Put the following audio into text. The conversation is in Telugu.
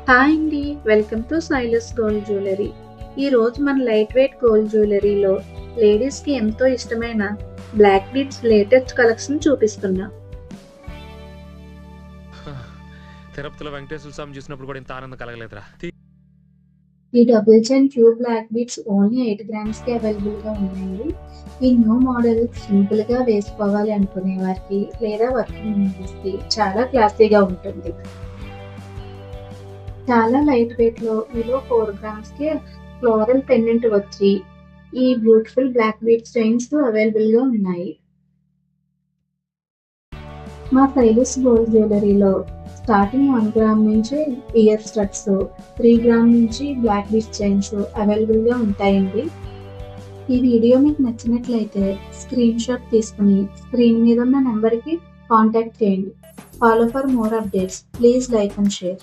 హాయ్ అండి. Welcome to Silas gold jewellery. ఈరోజు మన లైట్ వెయిట్ గోల్డ్ జ్యువెలరీలో లేడీస్కి ఎంతో ఇష్టమైన బ్లాక్ బీడ్స్ లేటెస్ట్ కలెక్షన్ చూపిస్తున్నా. తిరుపతిలో వెంకటేశ్వర స్వామి చూసినప్పుడు కూడా ఇంత ఆనందం కలగలేదురా. ఈ double chain tube block beads only 8 గ్రామ్స్కి అవైలబుల్గా ఉన్నాయండి. ఈ న్యూ మోడల్ సింపుల్గా వేసుకోవాలి అనుకునే వారికి లేదా వర్కింగ్ లేడీస్కి చాలా క్లాసీగా ఉంటుంది. చాలా లైట్ వెయిట్లో బిలో 4 గ్రామ్స్కి ఫ్లోరల్ పెండెంట్ వచ్చి ఈ బ్యూటిఫుల్ బ్లాక్ బీడ్స్ చైన్స్ అవైలబుల్గా ఉన్నాయి. మా సైలస్ గోల్డ్ జ్యువెలరీలో స్టార్టింగ్ 1 గ్రామ్ నుంచి ఇయర్ స్టడ్స్, 3 గ్రామ్ నుంచి బ్లాక్ బీడ్స్ చైన్స్ అవైలబుల్గా ఉంటాయండి. ఈ వీడియో మీకు నచ్చినట్లయితే స్క్రీన్ షాట్ తీసుకుని స్క్రీన్ మీద ఉన్న నెంబర్కి కాంటాక్ట్ చేయండి. Follow for more updates. Please like and share.